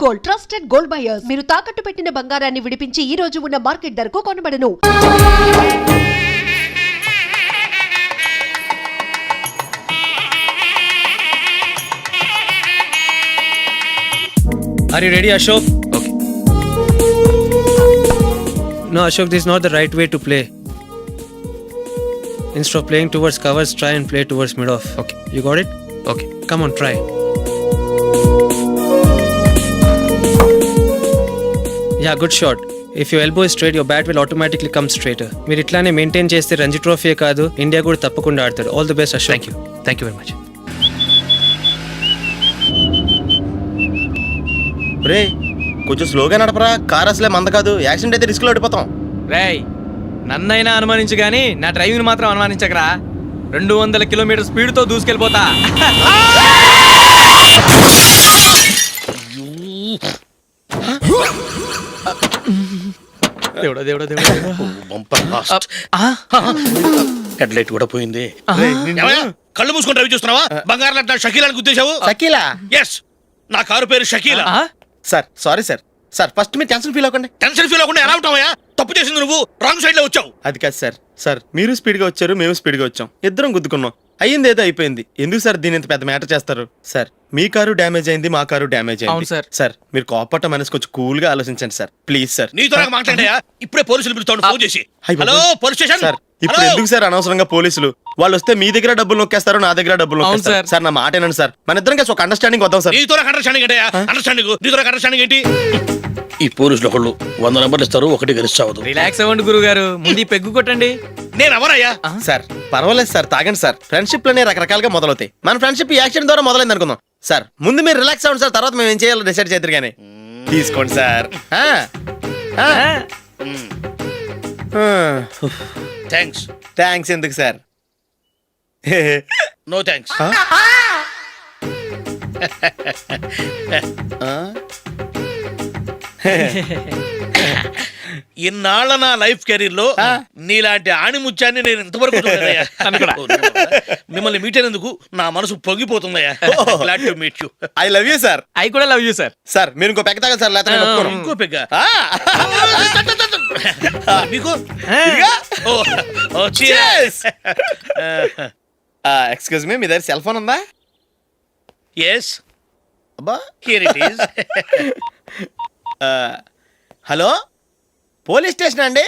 Gold, trusted gold buyers. మీరు తాకట్టు పెట్టిన బంగారాన్ని విడిపించి ఈ రోజు ఉన్న మార్కెట్ ధరకు కొనబడను. Are you ready, Ashok? Okay. No, Ashok, this is not the right way to play. Instead of playing towards covers, try and play towards mid-off. Okay. You got it? Okay. Come on, try. Yeah, good shot. If your elbow is straight, your bat will automatically come straighter. మీరు ఇట్లానే maintain చేస్తే Ranji trophy కాదు, India కూడా తప్పకుండా ఆడతారు. All the best, Ashok. Thank you. Thank you very much. రే కొంచెం స్లోగా నడపరా, car అసలే మంద కాదు, యాక్సిడెంట్ అయితే రిస్క్ లో ఓడిపోతాం. రేయ్ నన్నైనా అనుమానించు గానీ నా డ్రైవింగ్ మాత్రం అనుమానించకరా. 200 కిలోమీటర్ స్పీడ్ తో దూసుకెళ్ళిపోతా. దేవుడా దేవుడా దేవుడా, హెడ్ లైట్ కూడా పోయింది. కళ్ళు మూసుకొని రవి చూస్తున్నావా? బంగారం లాంటి షకీలాని గుద్దేశావు. షకీలా? ఎస్, నా కారు పేరు Shakeela. Sir sorry sir. Sir first మీరు టెన్షన్ ఫీల్ అవ్వకండి. టెన్షన్ ఫీల్ అవ్వకుండా ఎలా ఉంటావా? తప్పు చేసింది నువ్వు, రాంగ్ సైడ్ లో వచ్చావు. అది కాదు సార్. సార్ మీరు స్పీడ్ గా వచ్చారు, మేము స్పీడ్ గా వచ్చాం, ఇద్దరం గుద్దుకున్నాం. అయ్యింది ఏదో అయిపోయింది. ఎందుకు సార్ దీని ఇంత పెద్ద మ్యాటర్ చేస్తారు? సార్ మీ కారు డ్యామేజ్ అయింది, మా కారు డ్యామేజ్ అయింది. సార్ మీరు కోపట్ట మనసు కొంచెం కూల్ గా ఆలోచించండి సార్, ప్లీజ్ సార్. నీతో మాట్లాడాయా? ఇప్పుడే పోలీసులు పిలుస్తాను, ఫోన్ చేసి. Hello police station. సార్ ఇప్పుడు ఎందుకు సార్ అనవసరంగా పోలీసులు? వాళ్ళు వస్తే మీ దగ్గర డబ్బులు నొక్కేస్తారు, నా దగ్గర డబ్బులు నొక్కేస్తారు. సార్ నా మాట ఏనండి సార్, మన ఇద్దరం కలిసి ఒక అండర్స్టాండింగ్ వద్దాం సార్. నీతో అండర్స్టాండింగ్ ఏంటి? అండర్స్టాండింగ్ నీతో అండర్స్టాండింగ్ ఏంటి? ఈ పోలీసులు ఒకళ్ళు 100 నెంబర్లు ఇస్తారు, ఒకటి గెలిచావదు. రిలాక్స్ అవ్వండి గురుగారు, ముందు పెగ్గు కొట్టండి. నేను ఎవరయ్యా? సార్ పర్వాలేదు సార్, తాగండి సార్. ఫ్రెండ్షిప్ లోనే రకరకాలుగా మొదలవుతాయి. మన ఫ్రెండ్షిప్ ఈ యాక్సిడెంట్ ద్వారా మొదలైంది అనుకుందాం. సార్ ముందు మీరు రిలాక్స్ అవ్వండి సార్, తర్వాత మేము ఏం చేయాలో డిసైడ్ చేద్దరు కానీ. తీసుకోండి సార్. థ్యాంక్స్. థ్యాంక్స్ ఎందుకు సార్? No thanks. ఇన్నాళ్ళ నా లైఫ్ కెరీర్ లో నీలాంటి ఆణిముత్యాన్ని నేను ఇంతవరకు చూడలేదయ్యా. మిమ్మల్ని మీట్ అయినందుకు నా మనసు పొంగిపోతుందయ్యా. Glad to meet you. I love you sir. I కూడా లవ్ యూ సార్. సార్ మీరు ఇంకో పెగ్గ తాగండి సార్, లేకపోతే ఇంకో పెగ్గ మీకు. ఎక్స్క్యూజ్ మీ, మీ దగ్గర సెల్ ఫోన్ ఉందా? ఎస్, అబ్బా here it is. Hello police station అండి.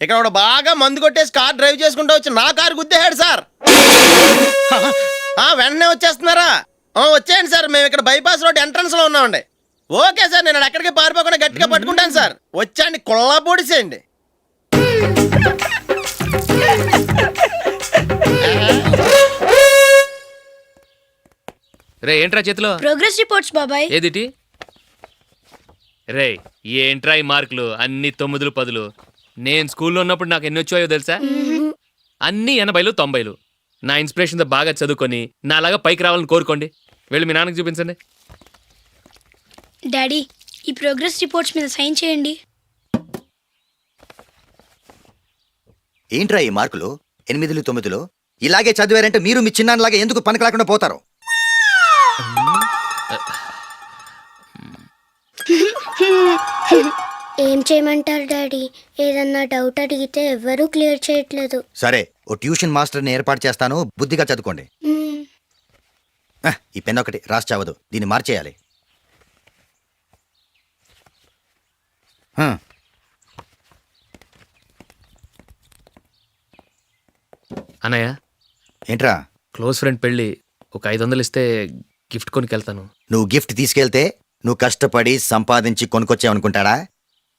ఇక్కడ ఒకడు బాగా మందు కొట్టేసి కార్ డ్రైవ్ చేసుకుంటూ వచ్చి నా కారు గుద్దేశాడు సార్. వెంటనే వచ్చేస్తున్నారా? వచ్చేయండి సార్, మేము ఇక్కడ బైపాస్ రోడ్ ఎంట్రన్స్ లో ఉన్నామండి. ఓకే సార్, నేను ఎక్కడికి పారిపోకుండా గట్టిగా పట్టుకుంటాను సార్. వచ్చాండి, కుళ్ళ పొడిసేయండి. రే ఏంట్రా చేతిలో? ప్రోగ్రెస్ రిపోర్ట్స్ బాబాయ్. ఏదిటి? రే ఏంట్రా ఈ మార్కులు అన్ని 9, 10? నేను స్కూల్లో ఉన్నప్పుడు నాకు ఎన్ని వచ్చాయో తెలుసా? అన్ని 80, 90. నా ఇన్స్పిరేషన్ తో బాగా చదువుకొని నాలాగా పైకి రావాలని కోరుకోండి. వెళ్ళి మీ నాన్నకి చూపించండి. డాడీ ఈ ప్రోగ్రెస్ రిపోర్ట్స్ మీద సైన్ చేయండి. ఏంట్రా ఈ మార్కులు 8, 9? ఇలాగే చదివారంటే మీరు మీ చిన్నాన్నలాగా ఎందుకు పనికిలాకుండా పోతారు? ఏం చేయమంటారు డాడీ? ఏదన్నా డౌట్ అడిగితే ఎవ్వరూ క్లియర్ చేయట్లేదు. సరే, ఓ ట్యూషన్ మాస్టర్ని ఏర్పాటు చేస్తాను, బుద్ధిగా చదువుకోండి. ఈ పెన్ ఒకటి రాసి చావదు, దీన్ని మార్చేయాలి. అన్నయ్య ఏంట్రా? క్లోజ్ ఫ్రెండ్ పెళ్ళి, ఒక 500 ఇస్తే గిఫ్ట్ కొనుకెళ్తాను. నువ్వు గిఫ్ట్ తీసుకెళ్తే నువ్వు కష్టపడి సంపాదించి కొనుక్కొచ్చావనుకుంటాడా?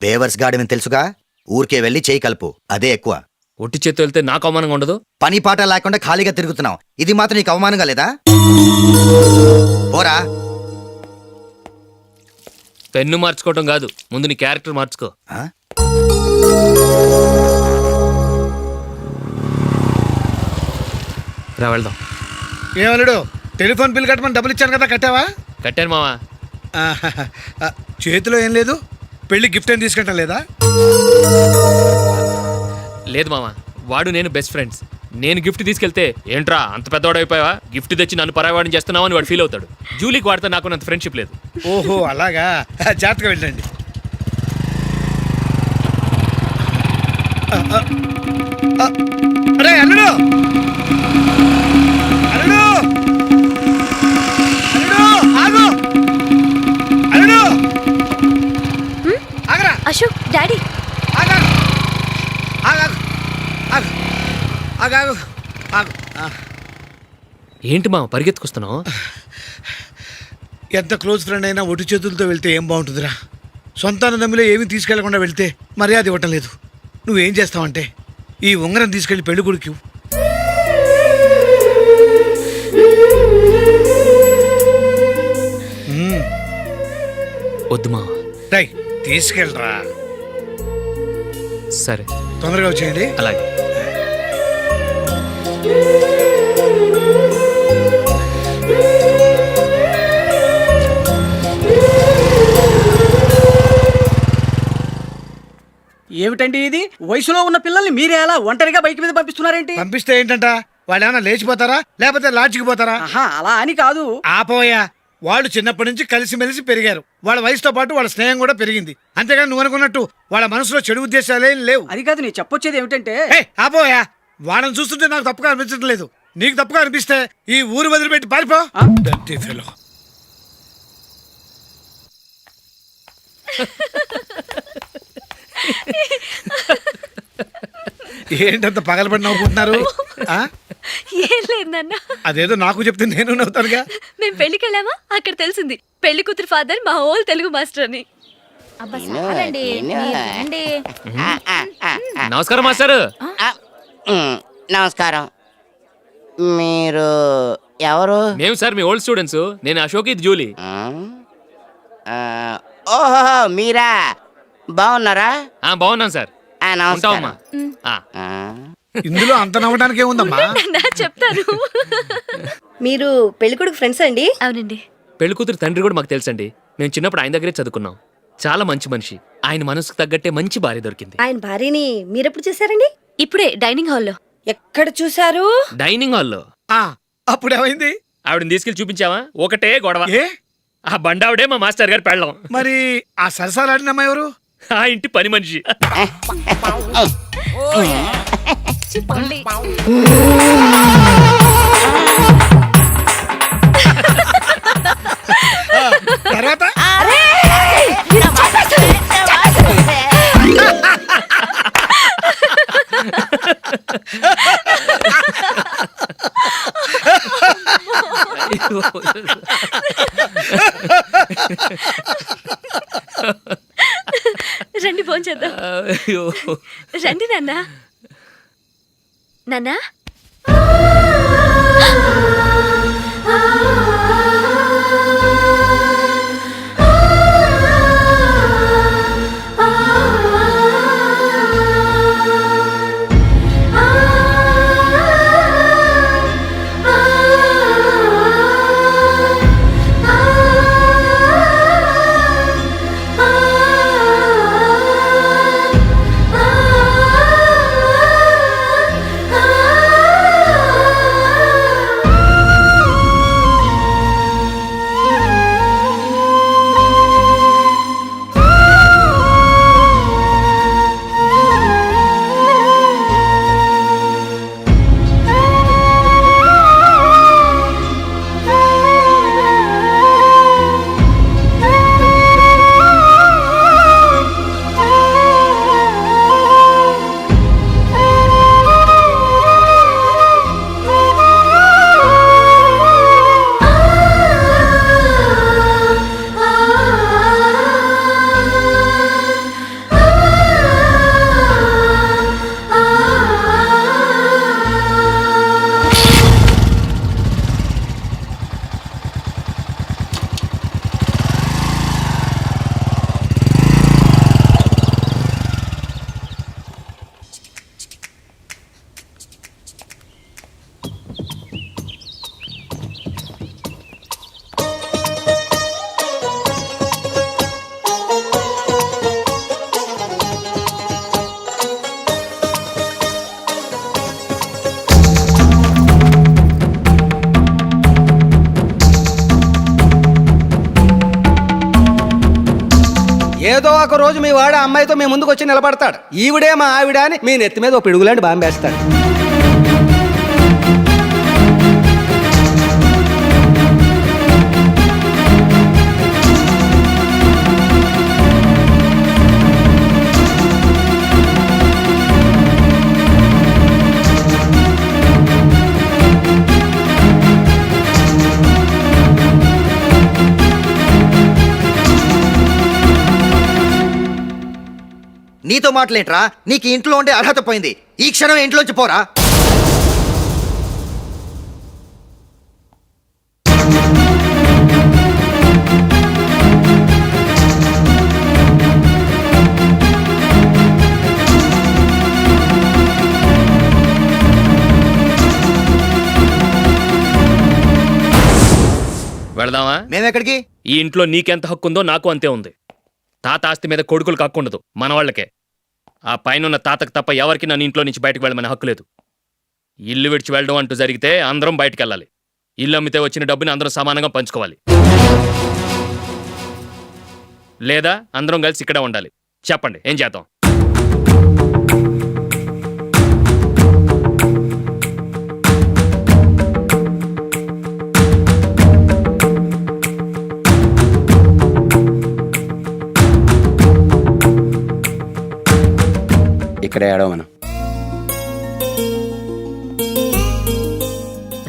బేవర్స్ గార్డెన్ తెలుసుగా, ఊరికే వెళ్ళి చేయి కలుపు, అదే ఎక్కువ. ఒట్టి చేత్తో వెళ్తే నాకు అవమానంగా ఉండదు? పని పాట లేకుండా ఖాళీగా తిరుగుతున్నావు, ఇది మాత్రం నీకు అవమానంగా లేదా? పోరా. పెన్ను మార్చుకోవటం కాదు, ముందు నీ క్యారెక్టర్ మార్చుకో. రా వెళ్దాం. ఏమలుడు, టెలిఫోన్ బిల్ కట్టమని డబ్బులు ఇచ్చాను కదా, కట్టావా? కట్టాను మావా. చేతిలో ఏం లేదు, పెళ్లి గిఫ్ట్ ఏం తీసుకుంటా లేదా? లేదు మామ, వాడు నేను బెస్ట్ ఫ్రెండ్స్. నేను గిఫ్ట్ తీసుకెళ్తే ఏంట్రా అంత పెద్దవాడు అయిపోయావా గిఫ్ట్ తెచ్చి నన్ను పరాయవాడిని చేస్తున్నావు అని వాడు ఫీల్ అవుతాడు. జూలీకి వాడితే నాకు అంత ఫ్రెండ్షిప్ లేదు. ఓహో అలాగా, జాగ్రత్తగా వెళ్ళండి. అరే అల్లుడు, అల్లుడు, అల్లుడు, ఆగు, అల్లుడు, ఆగరా, అశోక్ డాడీ ఆగా, ఆగు, ఆగు, ఆగు, ఆగు, ఆగు. ఏంటి మా పరిగెత్తుకొస్తున్నావు? ఎంత క్లోజ్ ఫ్రెండ్ అయినా ఒటి చేతులతో వెళ్తే ఏం బాగుంటుందిరా. సొంతాన దమ్మిలో ఏమీ తీసుకెళ్లకుండా వెళ్తే మర్యాద ఇవ్వటం లేదు. నువ్వేం చేస్తావంటే ఈ ఉంగరం తీసుకెళ్లి పెళ్లి కొడుకు వద్దు మా. తీసుకెళ్ళరా. సరే తొందరగా వచ్చేయండి. అలాగే. ఏమిటండి ఇది? వయసులో ఉన్న పిల్లల్ని మీరే అలా ఒంటరిగా బైక్ మీద పంపిస్తున్నారేంటి? పంపిస్తే ఏంటంట, వాళ్ళు ఏమైనా లేచిపోతారా లేకపోతే లాడ్జికి పోతారా? ఆహా, అలా అని కాదు. ఆపోయా, వాళ్ళు చిన్నప్పటి నుంచి కలిసిమెలిసి పెరిగారు. వాళ్ళ వయసుతో పాటు వాళ్ళ స్నేహం కూడా పెరిగింది. అంతేగాని నువ్వు అనుకున్నట్టు వాళ్ళ మనసులో చెడు ఉద్దేశాలేం లేవు. అది కాదు, నేను చెప్పొచ్చేది ఏమిటంటే, ఆపోయా, వాళ్ళని చూస్తుంటే నాకు తప్పుగా అనిపించడం లేదు. నీకు తప్పుగా అనిపిస్తే ఈ ఊరు వదిలిపెట్టి పారిపో. Dirty fellow. ఏంటంత పగలబడి నవ్వుకుంటున్నారు? ఏం లేదు నాన్న, అదేదో నాకు చెప్తే నేను నవ్వుతానుగా. మేము పెళ్లికి వెళ్ళామా, అక్కడ తెలిసింది పెళ్లి కూతురు ఫాదర్ మా హోల్ తెలుగు మాస్టర్ అని. నమస్కారం మాస్టర్. నమస్కారం. మీరు ఎవరు? మేము సార్ మీ ఓల్డ్ స్టూడెంట్స్. నేను అశోక్, ఇది జూలీ. ఓహో మీరా, బాగున్నారా? బాగున్నాను సార్. నమస్కారం. ఇందులో అంత నవ్వడానికి ఏముందమ్మా? చెప్తాను. మీరు పెళ్ళికొడుకు ఫ్రెండ్స్ అండి? అవునండి. పెళ్లి కూతురు తండ్రి కూడా మాకు తెలుసండి. మేము చిన్నప్పుడు ఆయన దగ్గరే చదువుకున్నాం. చాలా మంచి మనిషి. ఆయన మనసుకు తగ్గట్టే మంచి భార్య దొరికింది. ఆయన భార్యని మీరెప్పుడు చూసారండి? ఇప్పుడే డైనింగ్ హాల్లో. ఎక్కడ చూసారు? డైనింగ్ హాల్లో. అప్పుడు ఏమైంది? ఆవిడని తీసుకెళ్లి చూపించావా? ఒకటే గొడవ. ఏ? ఆ బండావిడే మా మాస్టర్ గారు పెళ్ళం. మరి ఆ సరసాలాడిన అమ్మాయి ఎవరు? ఆ ఇంటి పని మనిషి. తర్వాత రండి భోంచేద్దాం. రండి నాన్న. నాన్న ఏదో ఒక రోజు మీ వాడు అమ్మాయితో మీ ముందుకు వచ్చి నిలబడతాడు. ఈవిడే మా ఆవిడ అని మీ నెత్తి మీద ఒక పిడుగులాంటి బాంబేస్తాడు. నీతో మాటలేంట్రా? నీకు ఇంట్లో ఉండే అర్హత పోయింది. ఈ క్షణం ఇంట్లోంచి పోరా. వెళదామా? మేమెక్కడికి? ఈ ఇంట్లో నీకెంత హక్కు ఉందో నాకు అంతే ఉంది. తాత ఆస్తి మీద కొడుకులు కాకుండదు, మన వాళ్ళకే. ఆ పైన తాతకు తప్ప ఎవరికి నన్ను ఇంట్లో నుంచి బయటకు వెళ్ళమని హక్కు లేదు. ఇల్లు విడిచి వెళ్ళడం అంటూ జరిగితే అందరం బయటకు వెళ్ళాలి. ఇల్లు అమ్మితే వచ్చిన డబ్బుని అందరం సమానంగా పంచుకోవాలి. లేదా అందరం కలిసి ఇక్కడే ఉండాలి. చెప్పండి, ఏం చేద్దాం? ఇక్కడే ఆడో మనం.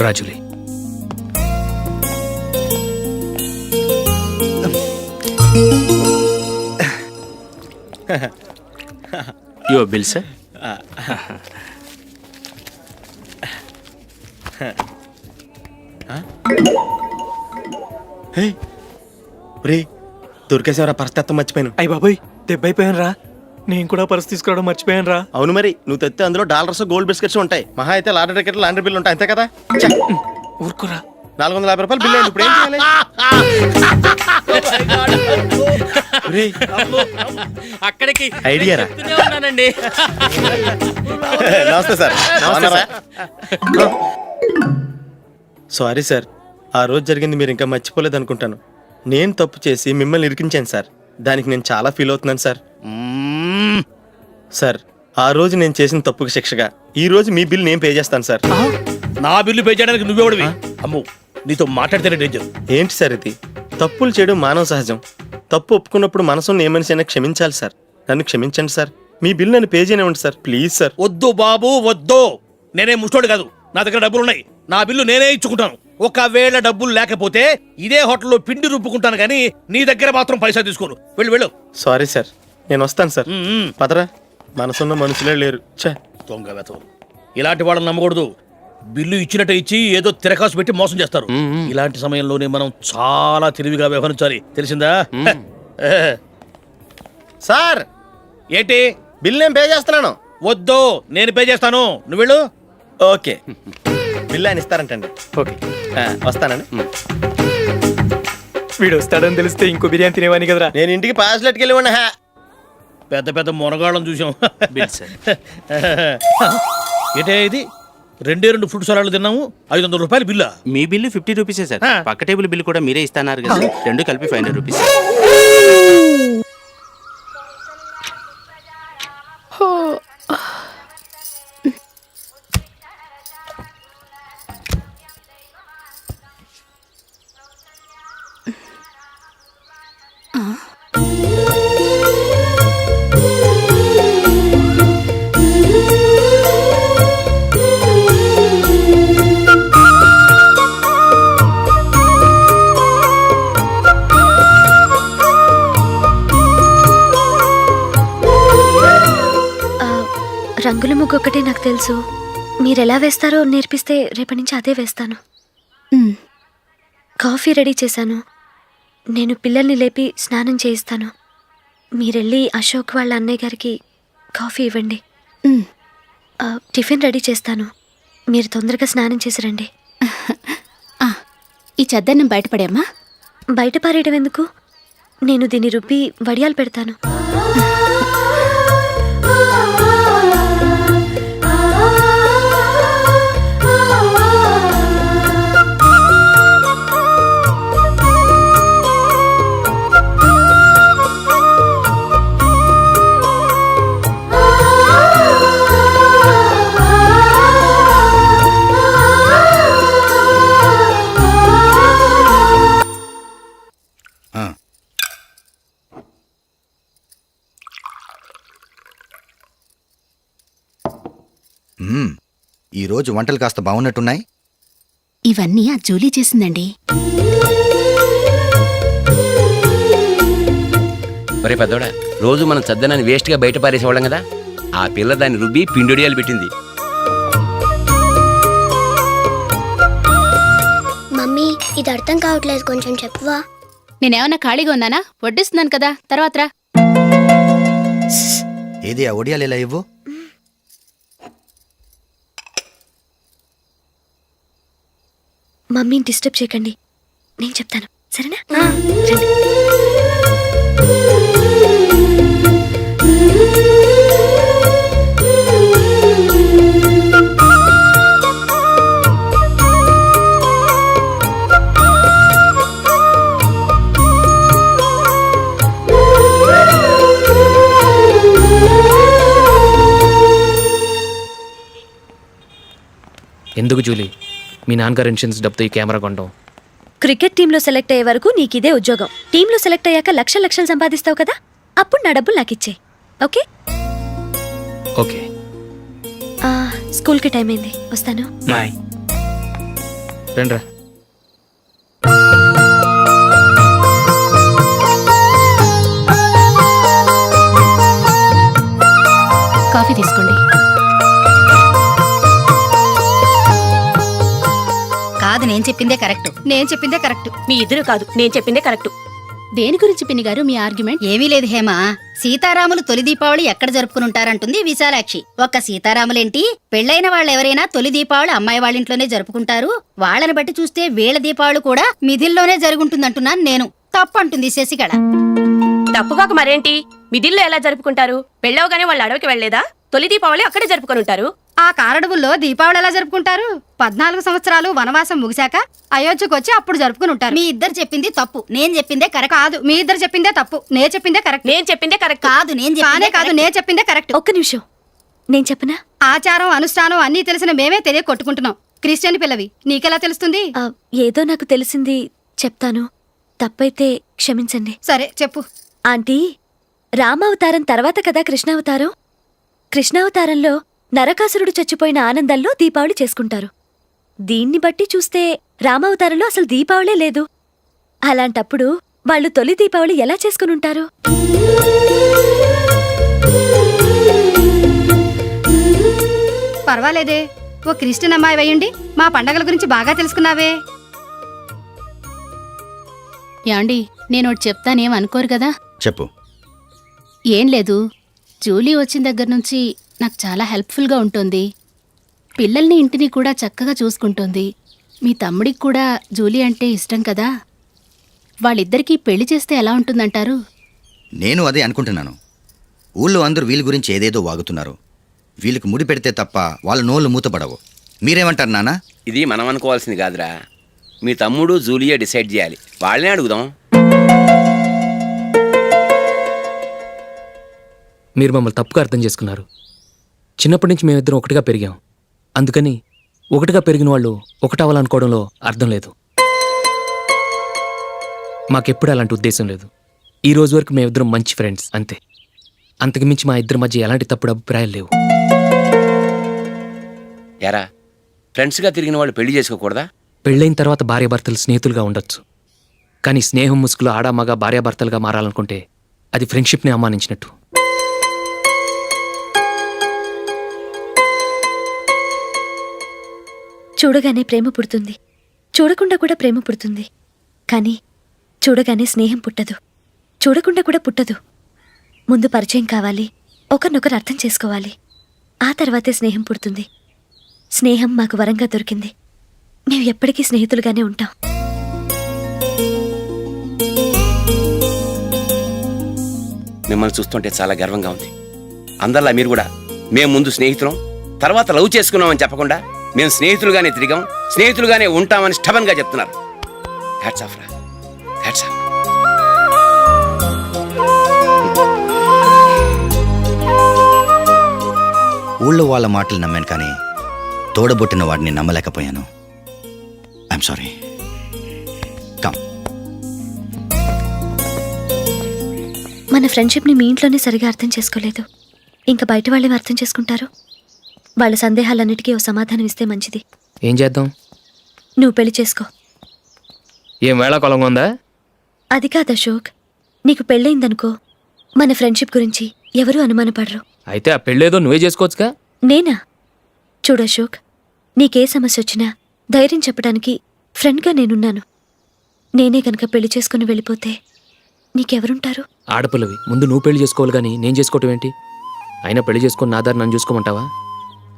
రాజులీ, యువర్ బిల్ సార్. దొరికేసేవరా పరిస్థితి మర్చిపోయాను. అయ్య బాబాయ్, దెబ్బైపోయాను రా. నేను కూడా పర్స్ తీసుకురావడం మర్చిపోయాను రా. అవును మరి, నువ్వు తెస్తే అందులో డాలర్స్ గోల్డ్ బిస్కెట్స్ ఉంటాయి. మహా అయితే లాటరీ టికెట్ లాండ్రీ బిల్లు ఉంటాయి, అంతే కదా. ఊరుకురా. 450 రూపాయలు బిల్లు అయింది. ఇప్పుడు ఏం చేయాలి? అక్కడికి ఐడియా రా. ఉన్నానండి. నమస్తే సార్. సారీ సార్, ఆ రోజు జరిగింది మీరు ఇంకా మర్చిపోలేదు అనుకుంటాను. నేను తప్పు చేసి మిమ్మల్ని ఇరికించాను సార్. దానికి నేను చాలా ఫీల్ అవుతున్నాను సార్. సార్, ఆ రోజు నేను చేసిన తప్పుకి శిక్షగా ఈ రోజు మీ బిల్ నేను పే చేస్తాను సార్. నా బిల్లు పే చేయడానికి నువ్వెవడివి? అమ్మో, నీతో మాట్లాడితేనే డేంజర్. ఏంటి సార్ ఇది? తప్పులు చేయడం మానవ సహజం. తప్పు ఒప్పుకున్నప్పుడు మనసుని ఏ మనిషి అయినా క్షమించాలి సార్. నన్ను క్షమించండి సార్. మీ బిల్ నన్ను పే చేయనివ్వండి సార్, ప్లీజ్ సార్. వద్దు బాబు, వద్దు. నేనే ముష్టోడు కాదు, నా దగ్గర డబ్బులున్నాయి. నా బిల్లు నేనే ఇచ్చుకుంటాను. ఒకవేళ డబ్బులు లేకపోతే ఇదే హోటల్లో పిండి రుబ్బుకుంటాను, కానీ నీ దగ్గర మాత్రం పైసా తీసుకోను. వెళ్ళు వెళ్ళు. సారీ సార్, నేను వస్తాను సార్. పదరా, మనసున్న మనుషులే లేరు. దొంగ వెతవు. ఇలాంటి వాళ్ళని నమ్మకూడదు. బిల్లు ఇచ్చినట్టు ఇచ్చి ఏదో తిరకాసు పెట్టి మోసం చేస్తారు. ఇలాంటి సమయంలోనే మనం చాలా తెలివిగా వ్యవహరించాలి, తెలిసిందా? సార్, ఏంటి? బిల్ నేను పే చేస్తున్నాను. వద్దు, నేను పే చేస్తాను, నువ్వు వెళ్ళు. ఓకే, బిల్ ఆయన ఇస్తారంటండి. ఓకే, వస్తానండి. వీడు వస్తాడని తెలిస్తే ఇంకో బిర్యానీ తినేవాని కదరా. నేను ఇంటికి పాస్లెట్కి వెళ్ళి ఉన్నా. పెద్ద పెద్ద మునగాళ్ళం చూసాం. ఏంటే ఇది? 2 ఫ్రూట్ సలాడ్లు తిన్నాము, 500 రూపాయలు బిల్లా? మీ బిల్లు 50 రూపీసే సార్. పక్క టేబుల్ బిల్లు కూడా మీరే ఇస్తున్నారు కదా, రెండు కలిపి 500 రూపీస్. రంగుల ముగ్గు ఒకటే నాకు తెలుసు. మీరెలా వేస్తారో నేర్పిస్తే రేపటి నుంచి అదే వేస్తాను. కాఫీ రెడీ చేశాను. నేను పిల్లల్ని లేపి స్నానం చేయిస్తాను. మీరెళ్ళి అశోక్ వాళ్ళ అన్నయ్య గారికి కాఫీ ఇవ్వండి. టిఫిన్ రెడీ చేస్తాను. మీరు తొందరగా స్నానం చేసి రండి. ఈ చెద్దన్నం బయటపడేమ్మా. బయట పారేయడం ఎందుకు? నేను దీన్ని రుబ్బి వడియాలు పెడతాను. ఈరోజు వంటలు కాస్త బాగున్నట్టున్నాయి. ఇవన్నీ ఆ జూలీ చేసిందండి. ఒరే పెద్దోడా, రోజు మనం చద్దనాన్ని వేస్ట్గా బయట పారేసేవాళ్ళం కదా, ఆ పిల్ల దాన్ని రుబ్బి పిండొడియాలు పెట్టింది. మమ్మీ ఇది అర్థం కావట్లేదు, కొంచెం చెప్పువా. నేనేమన్నా ఖాళీగా ఉన్నానా? వడ్డిస్తున్నాను కదా, తర్వాత రా. ఏది ఆ ఒడియాలు ఇలా ఇవ్వు. మమ్మీని డిస్టర్బ్ చేయకండి, నేను చెప్తాను సరేనా? రండి. ఎందుకు జూలీ మీ నాన్నగారు ఇన్సూరెన్స్ డబ్బుతో ఈ కెమెరా కొంటాం? క్రికెట్ టీంలో సెలెక్ట్ అయ్యే వరకు నీకిదే ఉద్యోగం. టీంలో సెలెక్ట్ అయ్యాక లక్షలు సంపాదిస్తావు కదా, అప్పుడు నా డబ్బులు నాకు ఇచ్చే. ఓకే? ఓకే. స్కూల్కి టైం అయింది, వస్తాను. బాయ్. రండ్రా. కాఫీ తీసుకోండి. కాదు, నేను చెప్పిందే కరెక్ట్. నేను చెప్పిందే కరెక్ట్. మీ ఇద్దరు కాదు, నేను చెప్పిందే కరెక్ట్. దేని గురించి పిన్ని గారు మీ ఆర్గ్యుమెంట్? ఏమీ లేదు హేమ, సీతారాములు తొలి దీపావళి ఎక్కడ జరుపుకుంటారంటుంది విశాలాక్షి. ఒక్క సీతారాములేంటి, పెళ్లైన వాళ్ళు ఎవరైనా తొలి దీపావళి అమ్మాయి వాళ్ళ ఇంట్లోనే జరుపుకుంటారు. వాళ్ళని బట్టి చూస్తే వీళ్ళ దీపావళి కూడా మిథిల్లోనే జరుగుంటుందంటున్నాను నేను. తప్పు అంటుంది శశికళ. తప్పుగాక మరేంటి, మిదిల్లో ఎలా జరుపుకుంటారు? పెళ్ళవగానే వాళ్ళు అడవికి వెళ్లేదా? తొలి దీపావళి అక్కడే జరుపుకొని ఉంటారు. ఆ కారడవుల్లో దీపావళి ఎలా జరుపుకుంటారు? 14 సంవత్సరాలు వనవాసం ముగిశాక అయోధ్యకు వచ్చి అప్పుడు జరుపుకుని ఉంటారు. మీ ఇద్దరు చెప్పింది తప్పు, నేను చెప్పిందే కరెక్ట్. కాదు, మీ ఇద్దరు చెప్పిందే తప్పు, నేను చెప్పిందే కరెక్ట్. నేను చెప్పిందే కరెక్ట్. కాదు, నేను చెప్పిందే కరెక్ట్. ఒక్క నిమిషం, నేను చెప్పనా? ఆచారం అనుష్ఠానం అన్నీ తెలిసిన మేమే తెలియ కొట్టుకుంటున్నాం. క్రిస్టియన్ పిల్లవి, నీకెలా తెలుస్తుంది? ఏదో నాకు తెలిసింది చెప్తాను, తప్పైతే క్షమించండి. సరే చెప్పు. ఆంటీ, రామావతారం తర్వాత కదా కృష్ణావతారం. కృష్ణావతారంలో నరకాసురుడు చచ్చిపోయిన ఆనందంలో దీపావళి చేసుకుంటారు. దీన్ని బట్టి చూస్తే రామావతారంలో అసలు దీపావళే లేదు. అలాంటప్పుడు వాళ్ళు తొలి దీపావళి ఎలా చేసుకునుంటారు? పర్వాలేదే, ఓ క్రిస్టియన్ అమ్మాయి అయ్యుండి మా పండగల గురించి బాగా తెలుసుకున్నావే. యాండి, నేను ఒకటి చెప్తానేం అనుకోరు కదా? చెప్పు. ఏం లేదు, జూలీ వచ్చిన దగ్గర నుంచి నాకు చాలా హెల్ప్ఫుల్గా ఉంటుంది. పిల్లల్ని ఇంటిని కూడా చక్కగా చూసుకుంటుంది. మీ తమ్ముడికి కూడా జూలీ అంటే ఇష్టం కదా. వాళ్ళిద్దరికీ పెళ్లి చేస్తే ఎలా ఉంటుందంటారు? నేను అదే అనుకుంటున్నాను. ఊళ్ళో అందరూ వీళ్ళ గురించి ఏదేదో వాగుతున్నారు. వీళ్ళకి ముడి పెడితే తప్ప వాళ్ళ నోళ్ళు మూతపడవు. మీరేమంటారు నాన్న? ఇది మనం అనుకోవాల్సింది కాదురా, మీ తమ్ముడు జూలియా డిసైడ్ చేయాలి. వాళ్ళనే అడుగుదాం. మీరు మమ్మల్ని తప్పుగా అర్థం చేసుకున్నారు. చిన్నప్పటి నుంచి మేమిద్దరం ఒకటిగా పెరిగాం. అందుకని ఒకటిగా పెరిగిన వాళ్ళు ఒకటవ్వాలనుకోవడంలో అర్థం లేదు. మాకెప్పుడు అలాంటి ఉద్దేశం లేదు. ఈ రోజు వరకు మేమిద్దరం మంచి ఫ్రెండ్స్ అంతే. అంతకుమించి మా ఇద్దరి మధ్య ఎలాంటి తప్పుడు అభిప్రాయాలు లేవు. యారా, ఫ్రెండ్స్గా తిరిగిన వాళ్ళు పెళ్లి చేసుకోకూడదా? పెళ్ళైన తర్వాత భార్యాభర్తలు స్నేహితులుగా ఉండొచ్చు. కానీ స్నేహం ముసుగులో ఆడామగా భార్యాభర్తలుగా మారాలనుకుంటే అది ఫ్రెండ్షిప్ని అవమానించినట్టు. చూడగానే ప్రేమ పుడుతుంది, చూడకుండా కూడా ప్రేమ పుడుతుంది. కానీ చూడగానే స్నేహం పుట్టదు, చూడకుండా కూడా పుట్టదు. ముందు పరిచయం కావాలి, ఒకరినొకరు అర్థం చేసుకోవాలి, ఆ తర్వాతే స్నేహం పుడుతుంది. స్నేహం మాకు వరంగా దొరికింది. మేము ఎప్పటికీ స్నేహితులుగానే ఉంటాం. మిమ్మల్ని చూస్తుంటే చాలా గర్వంగా ఉంది. అందరిలా మీరు కూడా మేము ముందు స్నేహితులం, తర్వాత లవ్ చేసుకున్నామని చెప్పకుండా మేము స్నేహితులుగానే తిరిగాం, స్నేహితులుగానే ఉంటామని స్టబన్గా చెప్తున్నారు. హ్యాట్స్ ఆఫ్ రా, హ్యాట్స్ ఆఫ్. ఊళ్ళో వాళ్ళ మాటలు నమ్మాను, కానీ తోడబుట్టిన వాడిని నమ్మలేకపోయాను. I'm sorry. కమ్. మన ఫ్రెండ్షిప్ని మీ ఇంట్లోనే సరిగా అర్థం చేసుకోలేదు, ఇంకా బయట వాళ్ళేం అర్థం చేసుకుంటారు? వాళ్ళ సందేహాలన్నిటికీ ఓ సమాధానం ఇస్తే మంచిది. ఏం చేద్దాం? నువ్వు పెళ్లి చేసుకో. ఏం వేళాకొలంగా ఉందా? అది కాదు అశోక్, నీకు పెళ్ళయిందనుకో మన ఫ్రెండ్షిప్ గురించి ఎవరూ అనుమానపడరు. అయితే ఆ పెళ్ళేదో నువ్వే చేసుకోవచ్చుగా. నేనా? చూడు అశోక్, నీకే సమస్య వచ్చినా ధైర్యం చెప్పడానికి ఫ్రెండ్గా నేనున్నాను. నేనే గనక పెళ్లి చేసుకుని వెళ్ళిపోతే నీకెవరుంటారు? ఆడపిల్లవి, ముందు నువ్వు పెళ్లి చేసుకోవాలి కానీ నేను చేసుకోవటం ఏంటి? అయినా పెళ్లి చేసుకుని నా దారి నన్ను చూసుకోమంటావా?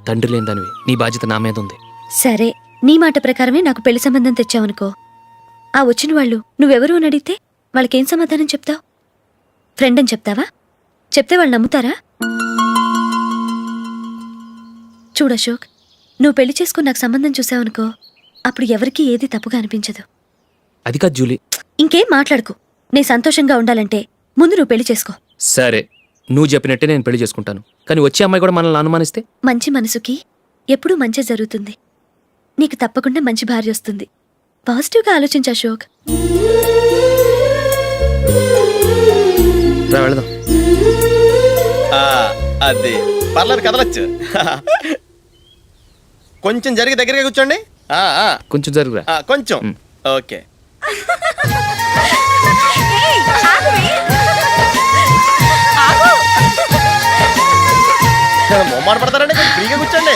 తండ్రి లేని దానివి, నీ బాధ్యత నా మీద ఉంది. సరే, నీ మాట ప్రకారమే నాకు పెళ్లి సంబంధం తెచ్చావనుకో, ఆ వచ్చిన వాళ్ళు నువ్వెవరు అని అడిగితే వాళ్ళకేం సమాధానం చెప్తావు? ఫ్రెండ్ అని చెప్తావా? చెప్తే వాళ్ళు నమ్ముతారా? చూడు అశోక్, నువ్వు పెళ్లి చేసుకుని నాకు సంబంధం చూసావనుకో, అప్పుడు ఎవరికీ ఏది తప్పుగా అనిపించదు. అది కాదు జూలీ. ఇంకేం మాట్లాడుకు. నే సంతోషంగా ఉండాలంటే ముందు నువ్వు పెళ్లి చేసుకో. సరే, నువ్వు చెప్పినట్టే నేను పెళ్లి చేసుకుంటాను. కానీ వచ్చే అమ్మాయి కూడా మనల్ని అనుమానిస్తే? మంచి మనసుకి ఎప్పుడూ మంచి జరుగుతుంది. నీకు తప్పకుండా మంచి భార్య వస్తుంది. పాజిటివ్గా ఆలోచించు అశోక్. రా వెళదాం. అది పర్లేదు, కదలచ్చు. కొంచెం జరిగి దగ్గరగా కూర్చోండి. కొంచెం జరుగురా. కొంచెం. ఓకే. మొమ్మాట పడతారండి, కొంచెం ఫ్రీగా కూర్చోండి.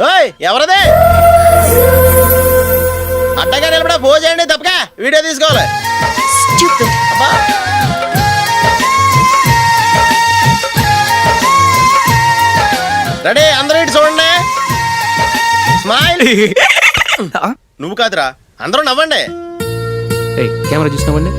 ఓయ్, ఎవరదే? అడ్డగా నిలబడా ఫోన్ చేయండి, తప్పగా వీడియో తీసుకోవాలి. అబ్బా. రెడీ, అందరూ ఇటు చూడండి. స్మైల్. నువ్వు కాదురా, అందరూ నవ్వండి. కెమెరా చూసినావండి.